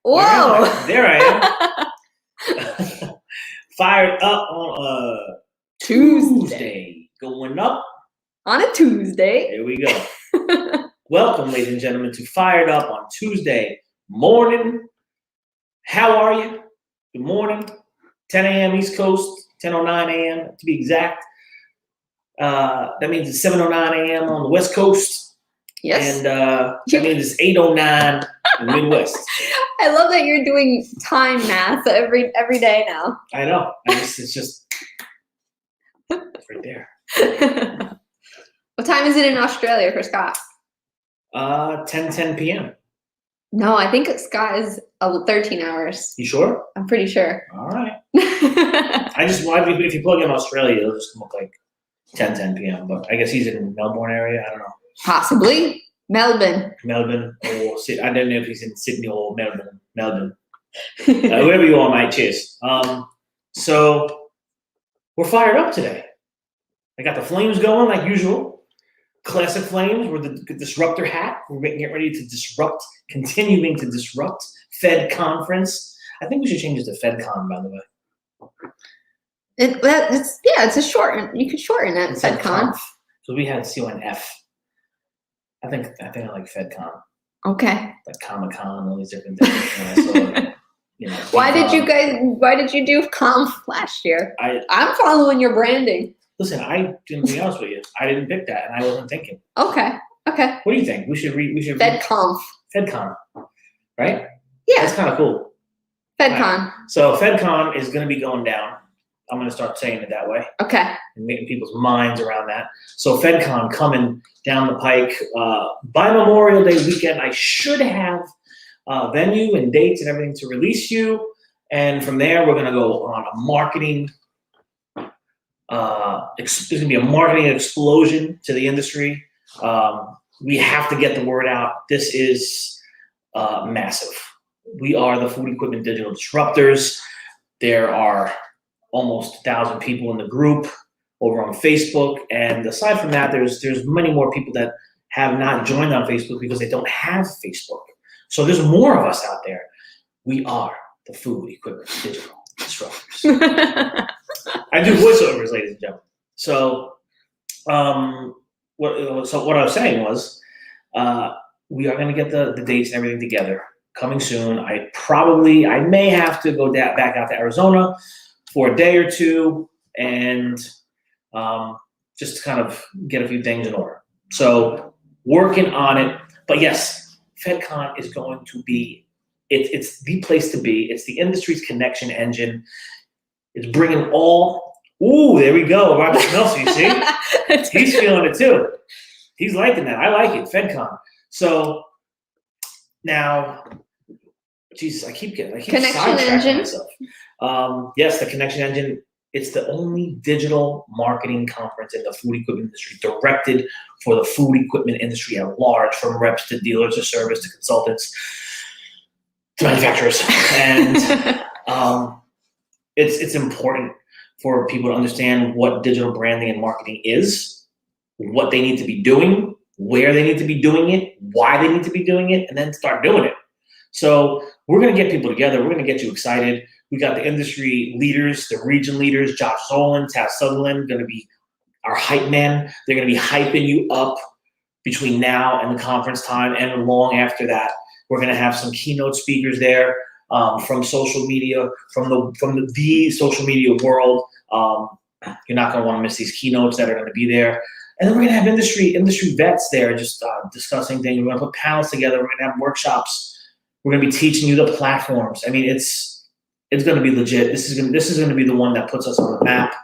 Whoa! There I am. Fired up on a Tuesday. Going up. On a Tuesday. There we go. Welcome, ladies and gentlemen, to Fired Up on Tuesday morning. How are you? Good morning. 10 a.m. East Coast, 10:09 a.m. to be exact. That means it's 7:09 a.m. on the West Coast. Yes. And that means it's 8:09 in the Midwest. I love that you're doing time math every day now. I know. It's just it's right there. What time is it in Australia for Scott? 10 p.m. No, I think Scott is 13 hours. You sure? I'm pretty sure. All right. If you plug in Australia, it'll just look like 10 p.m. But I guess he's in Melbourne area. I don't know. Possibly. Melbourne, or I don't know if he's in Sydney or Melbourne. Wherever you are, mate. Cheers. So we're fired up today. I got the flames going like usual. Classic flames. We're the disruptor hat. We're getting ready to disrupt, continuing to disrupt. Fed conference. I think we should change it to FedCon, by the way. It's a short. You could shorten it. FedCon. So we had CONF. I think I like FedCon. Okay. Like Comic-Con, all these different things. Why did you do Conf last year? I'm following your branding. Listen, to be honest with you, I didn't pick that, and I wasn't thinking. Okay. What do you think? We should FedConf. FedCon, right? Yeah. That's kind of cool. FedCon. Right. So FedCon is going to be going down. I'm going to start saying it that way. Okay. And making people's minds around that. So FedCon coming down the pike by Memorial Day weekend. I should have venue and dates and everything to release you. And from there, we're going to go on a marketing. There's going to be a marketing explosion to the industry. We have to get the word out. This is massive. We are the Food Equipment Digital Disruptors. There are almost 1,000 people in the group over on Facebook. And aside from that, there's many more people that have not joined on Facebook because they don't have Facebook. So there's more of us out there. We are the Food Equipment Digital Disruptors. I do voiceovers, ladies and gentlemen. So what I was saying was we are going to get the dates and everything together coming soon. I may have to go back out to Arizona for a day or two and just to kind of get a few things in order. So working on it. But yes, FedCon is going to be, it's the place to be. It's the industry's connection engine. It's bringing there we go. Robert Nelson, you see? He's feeling it too. He's liking that. I like it, FedCon. So now, Jesus, I keep Connection Engine. Myself. Yes, the Connection Engine. It's the only digital marketing conference in the food equipment industry directed for the food equipment industry at large, from reps to dealers to service to consultants to manufacturers. And it's important for people to understand what digital branding and marketing is, what they need to be doing, where they need to be doing it, why they need to be doing it, and then start doing it. So we're going to get people together. We're going to get you excited. We got the industry leaders, the region leaders, Josh Zolan, Taz Sutherland, going to be our hype man. They're going to be hyping you up between now and the conference time and long after that. We're going to have some keynote speakers there from social media, from the social media world. You're not going to want to miss these keynotes that are going to be there. And then we're going to have industry vets there just discussing things. We're going to put panels together. We're going to have workshops. We're going to be teaching you the platforms. I mean, it's going to be legit. This is going to be the one that puts us on the map,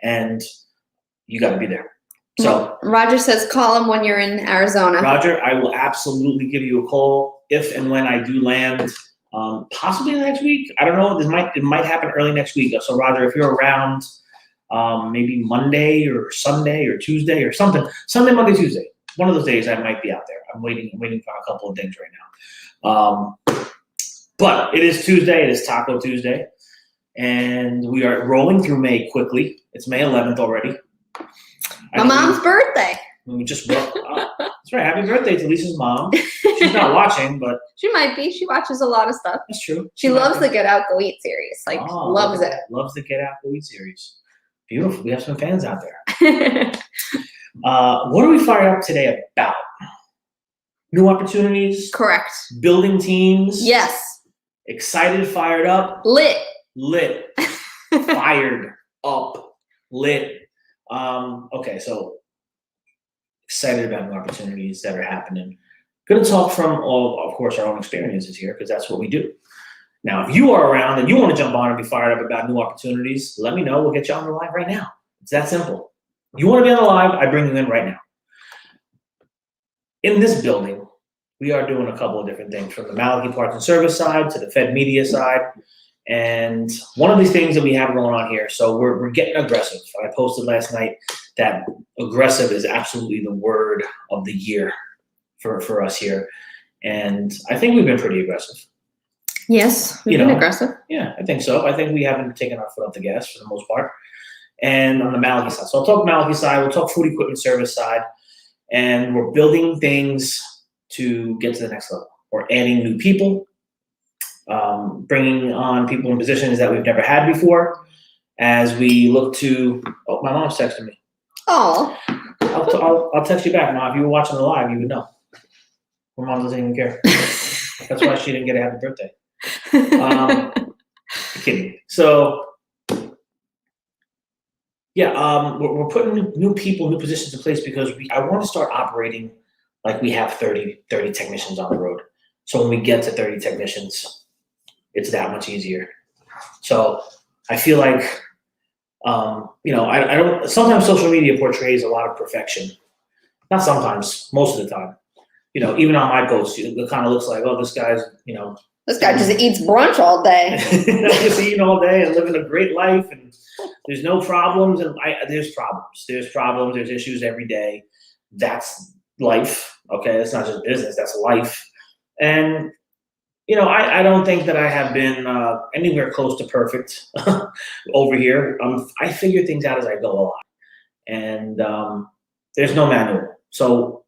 and you got to be there. So Roger says call him when you're in Arizona. Roger, I will absolutely give you a call if and when I do land. Possibly next week. I don't know. It might happen early next week. So Roger, if you're around, maybe Monday or Sunday or Tuesday or something. Sunday, Monday, Tuesday. One of those days I might be out there. I'm waiting for a couple of things right now. But it is Tuesday. It is Taco Tuesday. And we are rolling through May quickly. It's May 11th already. My mom's birthday. We just broke. That's That's right. Happy birthday to Lisa's mom. She's not watching, but She might be. She watches a lot of stuff. that's true. She loves the Get Out Go Eat series. Like, loves it. Loves the Get Out Go Eat series. Beautiful. We have some fans out there. What are we fired up today about? New opportunities? Correct. Building teams? Yes. Excited, fired up? Lit. Fired up. Lit. Okay, so excited about new opportunities that are happening. Going to talk from, of course, our own experiences here, because that's what we do. Now, if you are around and you want to jump on and be fired up about new opportunities, let me know. We'll get you on the live right now. It's that simple. You want to be on the live, I bring you in right now. In this building, we are doing a couple of different things, from the Malachi Parts and Service side to the Fed Media side. And one of these things that we have going on here, so we're getting aggressive. I posted last night that aggressive is absolutely the word of the year for us here. And I think we've been pretty aggressive. Yes, we've been aggressive. Yeah, I think so. I think we haven't taken our foot off the gas for the most part. And on the Malachi side. So I'll talk Malachi side, we'll talk Food Equipment Service side, and we're building things to get to the next level. We're adding new people, bringing on people in positions that we've never had before as we look to, my mom's texting me. Oh. I'll text you back. Now, if you were watching the live, you would know. My mom doesn't even care. That's why she didn't get a happy birthday. Kidding. So, yeah, we're putting new people, new positions in place because I want to start operating like we have 30 technicians on the road. So when we get to 30 technicians, it's that much easier. So I feel like, I don't, sometimes social media portrays a lot of perfection. Not sometimes, most of the time. Even on my posts, it kind of looks like, oh, this guy's, this guy just eats brunch all day. Just eating all day and living a great life, and there's no problems. And there's problems. There's issues every day. That's life. Okay, it's not just business. That's life. And I don't think that I have been anywhere close to perfect over here. I figure things out as I go a lot, and there's no manual. So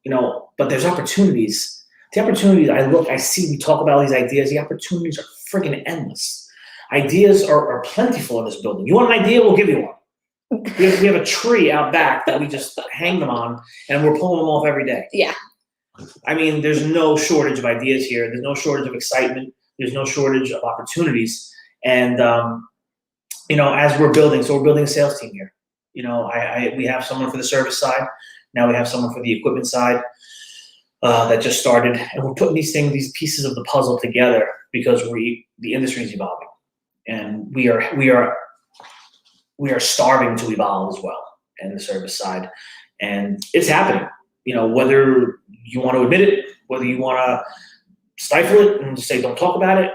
but there's opportunities. The opportunities I see, we talk about all these ideas. The opportunities are friggin' endless. Ideas are plentiful in this building. You want an idea? We'll give you one. We have a tree out back that we just hang them on, and we're pulling them off every day. Yeah. I mean, there's no shortage of ideas here. There's no shortage of excitement. There's no shortage of opportunities. And, as we're building a sales team here. We have someone for the service side. Now we have someone for the equipment side that just started. And we're putting these pieces of the puzzle together because the industry is evolving. And we are starving to evolve as well in the service side. And it's happening. Whether you want to admit it, whether you want to stifle it and just say, don't talk about it,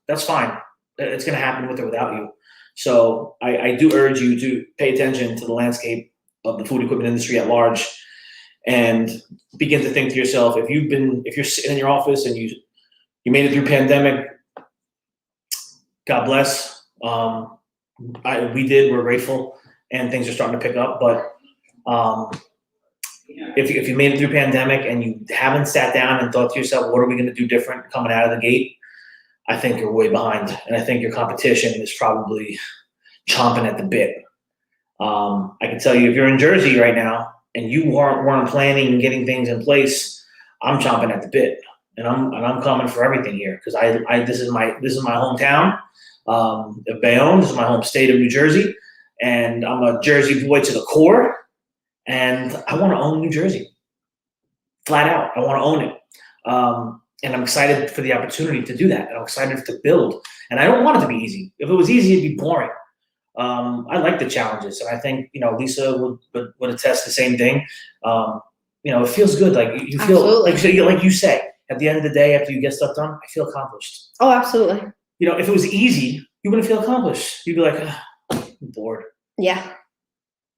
that's fine. It's going to happen with or without you. So I do urge you to pay attention to the landscape of the food equipment industry at large and begin to think to yourself, if you're sitting in your office and you made it through pandemic, God bless. We're grateful, and things are starting to pick up. But if you made it through pandemic and you haven't sat down and thought to yourself, what are we going to do different coming out of the gate? I think you're way behind, and I think your competition is probably chomping at the bit. I can tell you, if you're in Jersey right now and you weren't planning and getting things in place, I'm chomping at the bit, and I'm coming for everything here because this is my hometown of Bayonne. This is my home state of New Jersey, and I'm a Jersey boy to the core. And I want to own New Jersey, flat out. I want to own it. And I'm excited for the opportunity to do that. And I'm excited to build. And I don't want it to be easy. If it was easy, it'd be boring. I like the challenges. And I think, Lisa would attest the same thing. It feels good. Like you feel, like you say, at the end of the day, after you get stuff done, I feel accomplished. Oh, absolutely. If it was easy, you wouldn't feel accomplished. You'd be like, I'm bored. Yeah.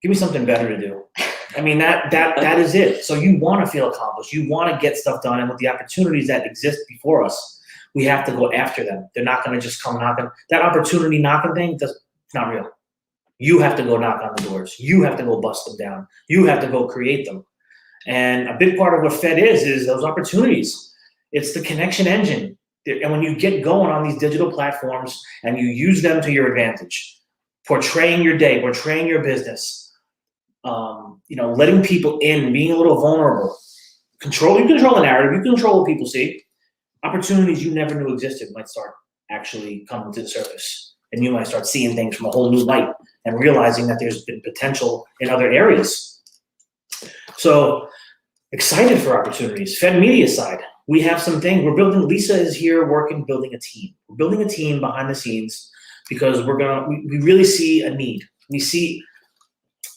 Give me something better to do. I mean, that is it. So you want to feel accomplished. You want to get stuff done. And with the opportunities that exist before us, we have to go after them. They're not going to just come knocking. That opportunity knocking thing, it's not real. You have to go knock on the doors. You have to go bust them down. You have to go create them. And a big part of what Fed is those opportunities. It's the connection engine. And when you get going on these digital platforms and you use them to your advantage, portraying your day, portraying your business, letting people in, being a little vulnerable, you control the narrative, you control what people see. Opportunities you never knew existed might start actually coming to the surface. And you might start seeing things from a whole new light and realizing that there's been potential in other areas. So excited for opportunities. Fed Media side, we have some things we're building. Lisa is here building a team. We're building a team behind the scenes because we really see a need. We see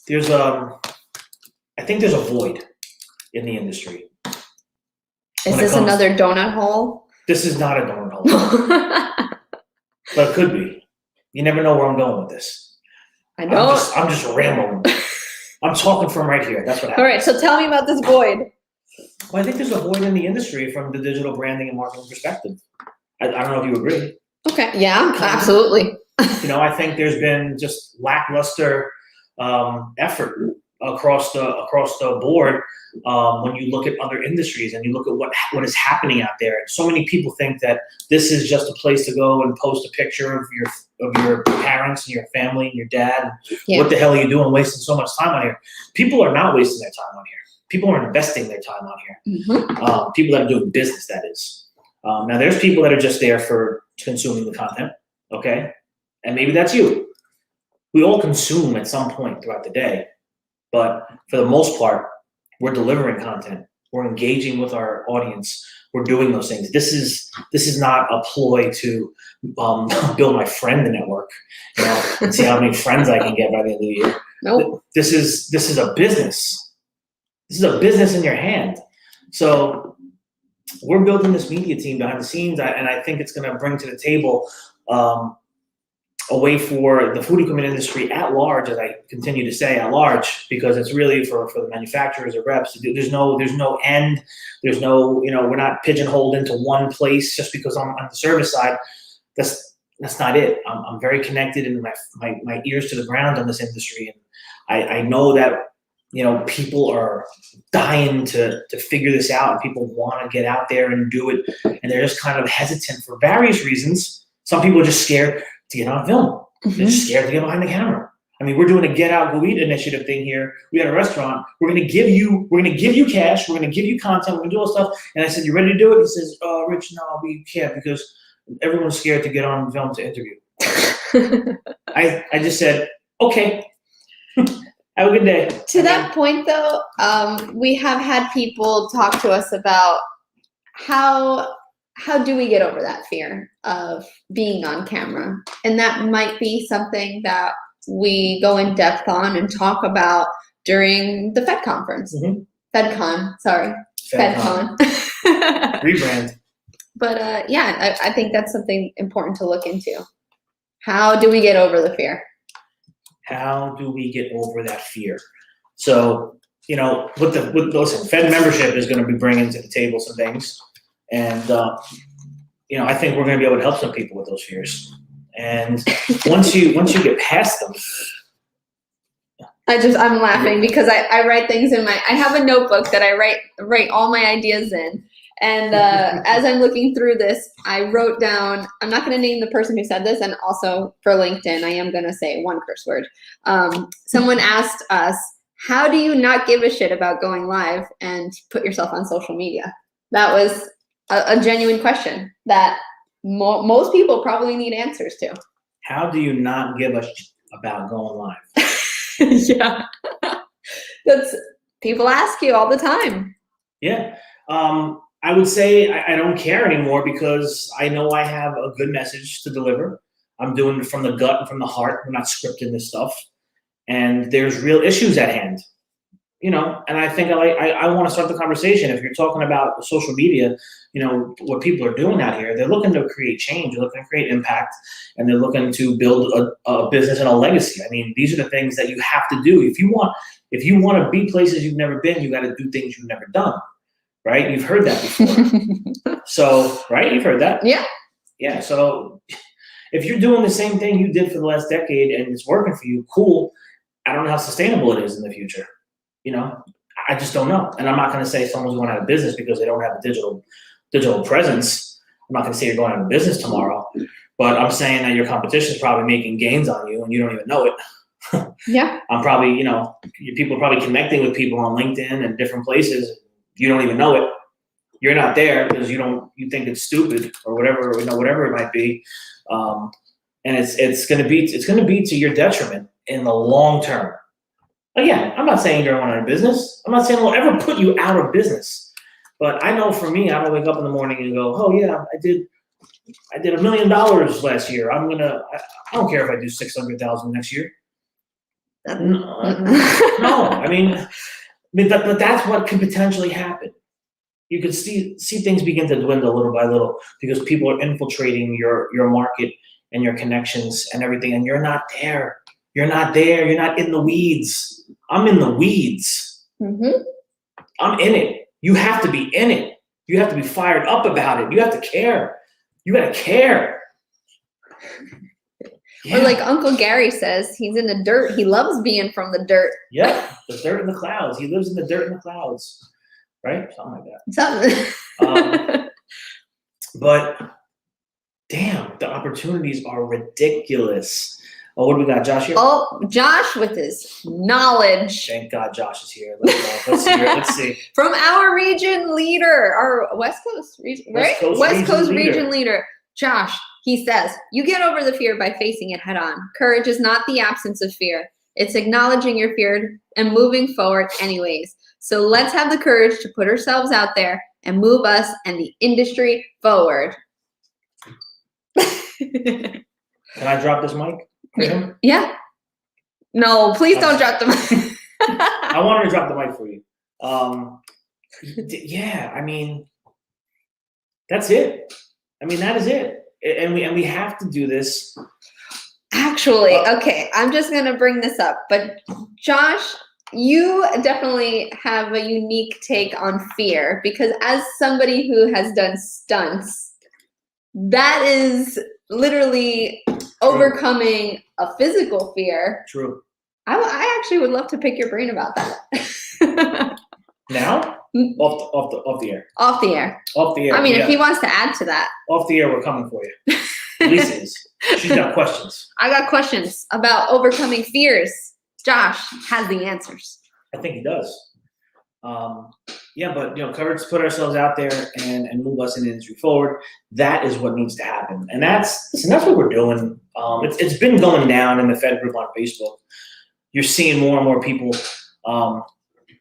I think there's a void in the industry. Is this another donut hole? This is not a donut hole. But it could be. You never know where I'm going with this. I know. I'm just rambling. I'm talking from right here. That's what happens. All right, so tell me about this void. Well, I think there's a void in the industry from the digital branding and marketing perspective. I don't know if you agree. Okay. Yeah, absolutely. I think there's been just lackluster effort across the board when you look at other industries and you look at what is happening out there. And so many people think that this is just a place to go and post a picture of your parents and your family and your dad. Yeah. What the hell are you doing wasting so much time on here? People are not wasting their time on here. People are investing their time on here. Mm-hmm. People that are doing business, that is. Now, there's people that are just there for consuming the content, okay? And maybe that's you. We all consume at some point throughout the day, but for the most part, we're delivering content. We're engaging with our audience. We're doing those things. This is not a ploy to build my friend network, and see how many friends I can get by the end of the year. Nope. This is a business. This is a business in your hand. So we're building this media team behind the scenes, and I think it's going to bring to the table a way for the food equipment industry at large, as I continue to say at large, because it's really for the manufacturers or reps. There's no end. There's no, we're not pigeonholed into one place just because I'm on the service side. That's not it. I'm very connected and my ears to the ground on this industry. And I know that, people are dying to figure this out, and people want to get out there and do it. And they're just kind of hesitant for various reasons. Some people are just scared to get on film. Mm-hmm. They're just scared to get behind the camera. I mean, we're doing a Get Out, Go Eat initiative thing here. We had a restaurant. We're going to give you cash. We're going to give you content. We're going to do all stuff. And I said, you ready to do it? He says, Rich, no, we can't because everyone's scared to get on film to interview. I just said, okay. Have a good day. To that point, though, we have had people talk to us about how do we get over that fear of being on camera? And that might be something that we go in depth on and talk about during the Fed conference. Mm-hmm. FedCon, sorry. FedCon. Rebrand. But I think that's something important to look into. How do we get over the fear? How do we get over that fear? So, listen, Fed membership is going to be bringing to the table some things. And, I think we're going to be able to help some people with those fears. And once you get past them. I'm laughing because I write things I have a notebook that I write all my ideas in. And as I'm looking through this, I wrote down, I'm not going to name the person who said this, and also for LinkedIn, I am going to say one curse word. Someone asked us, how do you not give a shit about going live and put yourself on social media? That was a genuine question that most people probably need answers to. How do you not give a shit about going live? Yeah. People ask you all the time. Yeah. I would say I don't care anymore because I know I have a good message to deliver. I'm doing it from the gut and from the heart. We're not scripting this stuff. And there's real issues at hand. And I think I want to start the conversation. If you're talking about social media, what people are doing out here, they're looking to create change, they're looking to create impact, and they're looking to build a business and a legacy. I mean, these are the things that you have to do. If you want to be places you've never been, you got to do things you've never done. Right? You've heard that before. So, right? You've heard that? Yeah. Yeah. So if you're doing the same thing you did for the last decade and it's working for you, cool. I don't know how sustainable it is in the future. I just don't know. And I'm not going to say someone's going out of business because they don't have a digital presence. I'm not going to say you're going out of business tomorrow, but I'm saying that your competition is probably making gains on you and you don't even know it. Yeah. I'm probably, people are probably connecting with people on LinkedIn and different places. You don't even know it. You're not there because you think it's stupid or whatever, whatever it might be. And it's going to be to your detriment in the long term. Again, I'm not saying you're going out of business. I'm not saying we'll ever put you out of business. But I know for me, I don't wake up in the morning and go, oh yeah, I did $1 million last year. I don't care if I do 600,000 next year. No, but that's what could potentially happen. You could see things begin to dwindle little by little because people are infiltrating your market and your connections and everything, and you're not there. You're not there. You're not in the weeds. I'm in the weeds. Mm-hmm. I'm in it. You have to be in it. You have to be fired up about it. You have to care. You gotta care. Yeah. Or like Uncle Gary says, he's in the dirt. He loves being from the dirt. Yeah, the dirt in the clouds. He lives in the dirt in the clouds, right? Something like that. But damn, the opportunities are ridiculous. Oh, what do we got, Josh here? Oh, Josh with his knowledge. Thank God Josh is here. Let's see. From our region leader, our West Coast region, right? West Coast region leader. Josh, he says, you get over the fear by facing it head on. Courage is not the absence of fear. It's acknowledging your fear and moving forward anyways. So let's have the courage to put ourselves out there and move us and the industry forward. Can I drop this mic for him? Yeah. No, please don't drop the mic. I wanted to drop the mic for you. Yeah, that's it. That is it. And we have to do this. Actually, okay, I'm just going to bring this up. But Josh, you definitely have a unique take on fear because as somebody who has done stunts, that is literally overcoming a physical fear. True. I actually would love to pick your brain about that. Now? Off the air. Off the air. Off the air. If he wants to add to that. Off the air, we're coming for you. Lisa is. She's got questions. I got questions about overcoming fears. Josh has the answers. I think he does. But courage to put ourselves out there and move us in the industry forward. That is what needs to happen, and that's what we're doing. It's been going down in the Fed group on Facebook. You're seeing more and more people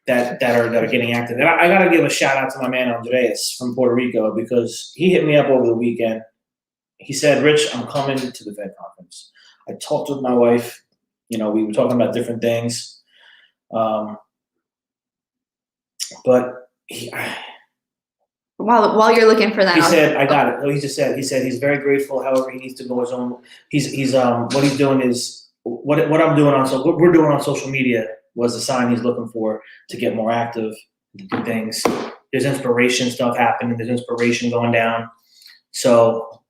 that are getting active. And I got to give a shout out to my man Andreas from Puerto Rico because he hit me up over the weekend. He said, "Rich, I'm coming to the Fed conference." I talked with my wife. We were talking about different things. But while you're looking for that, he said, "I got it." No, he said he's very grateful. However, he needs to go his own. What he's doing is what I'm doing what we're doing on social media was the sign he's looking for to get more active, to do things. There's inspiration stuff happening. There's inspiration going down. So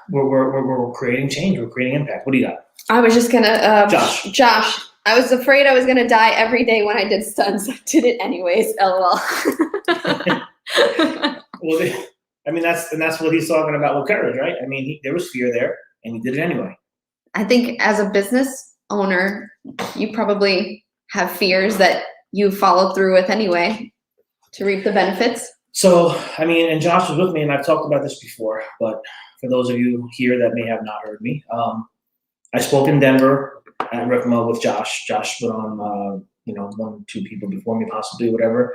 we're creating change. We're creating impact. What do you got? I was just gonna Josh. I was afraid I was gonna die every day when I did stunts. I did it anyways. LOL. Well, that's what he's talking about with courage, right? There was fear there, and he did it anyway. I think as a business owner, you probably have fears that you follow through with anyway to reap the benefits. So, and Josh was with me, and I've talked about this before, but for those of you here that may have not heard me, I spoke in Denver at RIFMA with Josh. Josh put on, 1-2 people before me, possibly, whatever.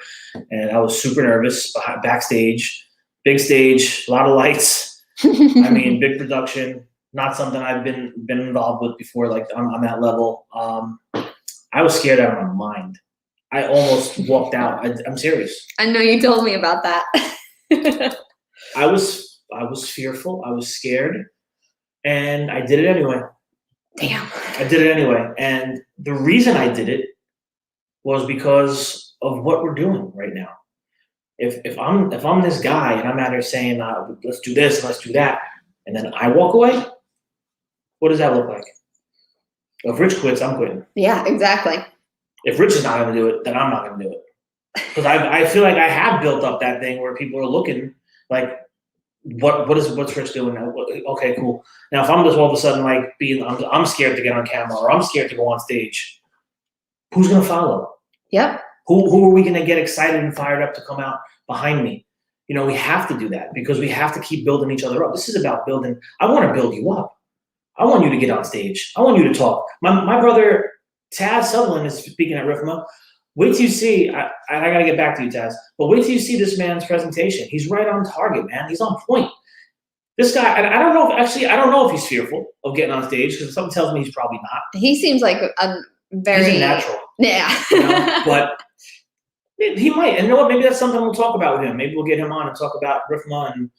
And I was super nervous backstage, big stage, a lot of lights. Big production. Not something I've been involved with before, like on that level. I was scared out of my mind. I almost walked out. I'm serious. I know you told me about that. I was fearful. I was scared, and I did it anyway. Damn. I did it anyway, and the reason I did it was because of what we're doing right now. If I'm this guy and I'm out here saying let's do this, let's do that, and then I walk away, what does that look like? If Rich quits, I'm quitting. Yeah, exactly. If Rich is not going to do it, then I'm not going to do it. Because I feel like I have built up that thing where people are looking like, what's Rich doing now? Okay, cool. Now if I'm just all of a sudden like I'm scared to get on camera or I'm scared to go on stage, who's going to follow? Yep. Who are we going to get excited and fired up to come out behind me? You know, we have to do that because we have to keep building each other up. This is about building. I want to build you up. I want you to get on stage. I want you to talk. My brother Taz Sutherland is speaking at RIFMA. Wait till you see, I got to get back to you, Taz, but wait till you see this man's presentation. He's right on target, man. He's on point. This guy, I don't know if he's fearful of getting on stage because something tells me he's probably not. He seems like a very He's a natural. Yeah. You know, but he might. And you know what? Maybe that's something we'll talk about with him. Maybe we'll get him on and talk about RIFMA and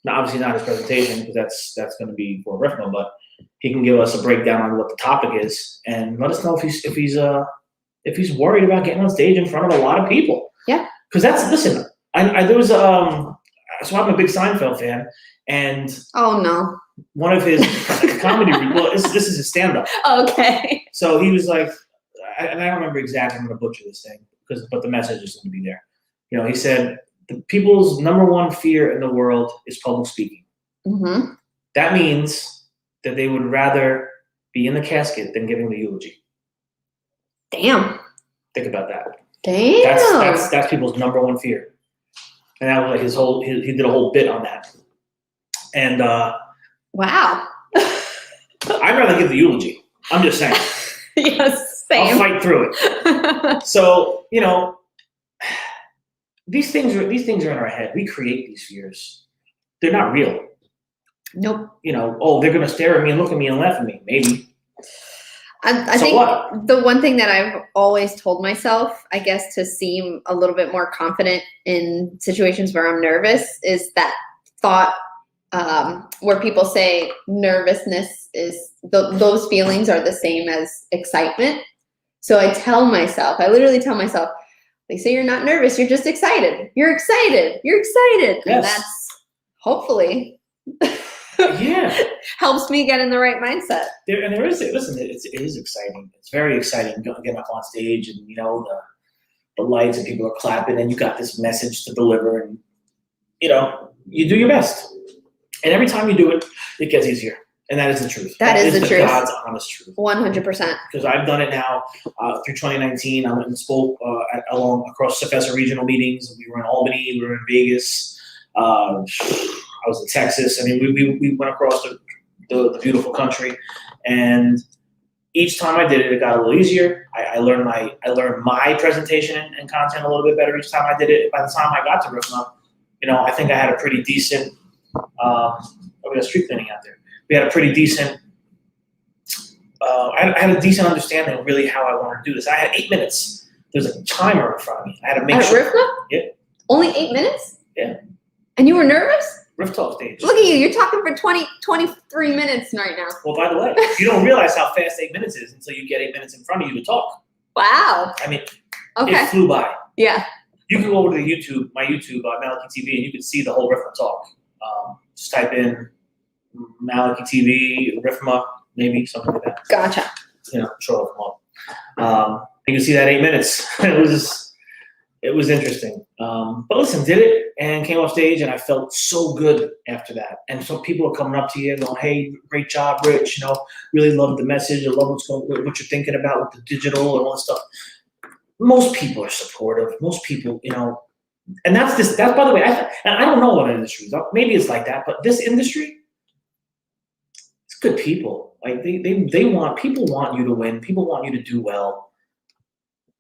obviously not his presentation because that's going to be for RIFMA, but he can give us a breakdown on what the topic is and let us know if he's worried about getting on stage in front of a lot of people. Yeah. Because listen, there was so I'm a big Seinfeld fan, and oh no, one of his comedy. Well, this is his stand-up. Okay. So he was like, and I don't remember exactly. I'm going to butcher this thing but the message is going to be there. You know, he said the people's number one fear in the world is public speaking. Mm-hmm. That means that they would rather be in the casket than giving the eulogy. Damn. Think about that. Damn. That's people's number one fear. And that was like his whole. He did a whole bit on that. And wow. I'd rather give the eulogy. I'm just saying. Yes, same. I'll fight through it. So you know, these things are in our head. We create these fears. They're not real. Nope. You know, oh, they're gonna stare at me and look at me and laugh at me. Maybe. I So think what? the one thing that I've always told myself, I guess, to seem a little bit more confident in situations where I'm nervous is that thought where people say nervousness is those feelings are the same as excitement. So I literally tell myself, they say you're not nervous, you're just excited. You're excited. You're excited. Yes. And that's hopefully Yeah. helps me get in the right mindset. There is. Listen, it is exciting. It's very exciting getting up on stage and you know the lights and people are clapping and you got this message to deliver and you know you do your best. And every time you do it, it gets easier. And that is the truth. That is the truth. God's honest truth. 100%. Because I've done it now through 2019. I went and spoke across Professor regional meetings. We were in Albany. We were in Vegas. I was in Texas. I mean, we went across the beautiful country. And each time I did it, it got a little easier. I learned my presentation and content a little bit better each time I did it. By the time I got to RIFMA, you know, I think I had a pretty decent. We got street cleaning out there. We had a pretty decent. I had a decent understanding of really how I wanted to do this. I had 8 minutes. There's a timer in front of me. I had to make sure. At RIFMA? Yeah. Only 8 minutes? Yeah. And you were nervous? Riff Talk stage. Look at you. You're talking for 23 minutes right now. Well, by the way, you don't realize how fast 8 minutes is until you get 8 minutes in front of you to talk. Wow. I mean, Okay. it flew by. Yeah. You can go over to my YouTube, Maliki TV, and you can see the whole RIFMA talk. Just type in Maliki TV, RIFMA, maybe something like that. Gotcha. You know, sure it'll come up. You can see that 8 minutes. It was interesting. But listen, did it and came off stage, and I felt so good after that. And so people are coming up to you and going, "Hey, great job, Rich. You know, really love the message. I love what you're thinking about with the digital and all that stuff." Most people are supportive. Most people, you know, and that's by the way, and I don't know what industries. Maybe it's like that, but this industry, it's good people. Like people want you to win. People want you to do well.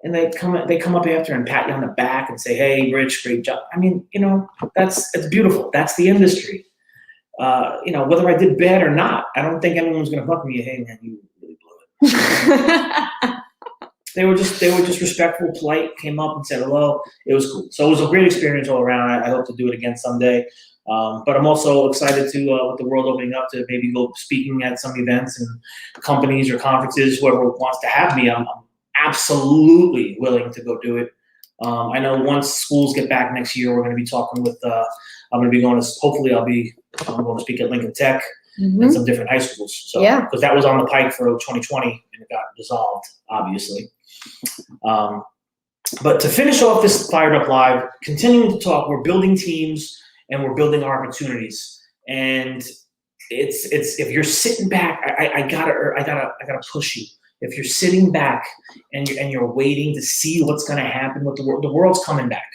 And they come up after and pat you on the back and say, "Hey, Rich, great job." I mean, you know, it's beautiful. That's the industry. You know, whether I did bad or not, I don't think anyone's going to fuck me. "Hey, man, you really blew it." They were just respectful, polite. Came up and said hello. It was cool. So it was a great experience all around. I hope to do it again someday. But I'm also excited to, with the world opening up, to maybe go speaking at some events and companies or conferences. Whoever wants to have me, I'm absolutely willing to go do it. I know once schools get back next year, we're going to be talking with. I'm going to be going to. Hopefully, I'm going to speak at Lincoln Tech. and some different high schools. So, Yeah. because that was on the pike for 2020 and it got dissolved, obviously. But to finish off this Fired Up Live, continuing to talk, we're building teams and we're building opportunities. And it's if you're sitting back, I gotta push you. If you're sitting back and you're waiting to see what's gonna happen with the world's coming back.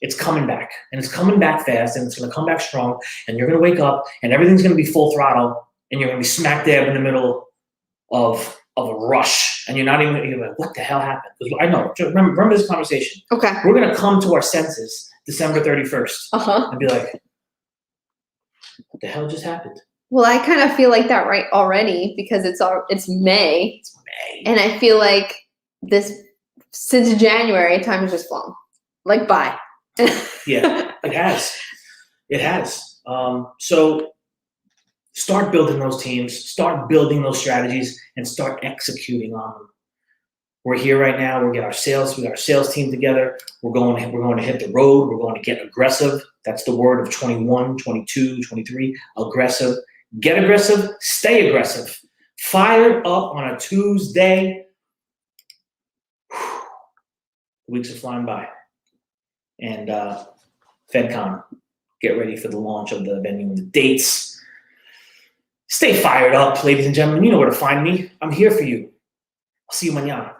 It's coming back, and it's coming back fast, and it's gonna come back strong, and you're gonna wake up and everything's gonna be full throttle, and you're gonna be smack dab in the middle of a rush, and you're like, what the hell happened? 'Cause I know, remember this conversation. Okay. We're gonna come to our senses December 31st Uh-huh. and be like, what the hell just happened? Well, I kind of feel like that right already because it's May, It's May. and I feel like since January, time has just flown, like by. Yeah, it has. It has. So start building those teams, start building those strategies, and start executing on them. We're here right now. We got our sales team together. We're going to hit the road. We're going to get aggressive. That's the word of 21, 22, 23. Aggressive. Get aggressive. Stay aggressive. Fired up on a Tuesday. The weeks are flying by. And FedCon, get ready for the launch of the venue and the dates. Stay fired up, ladies and gentlemen. You know where to find me. I'm here for you. I'll see you mañana.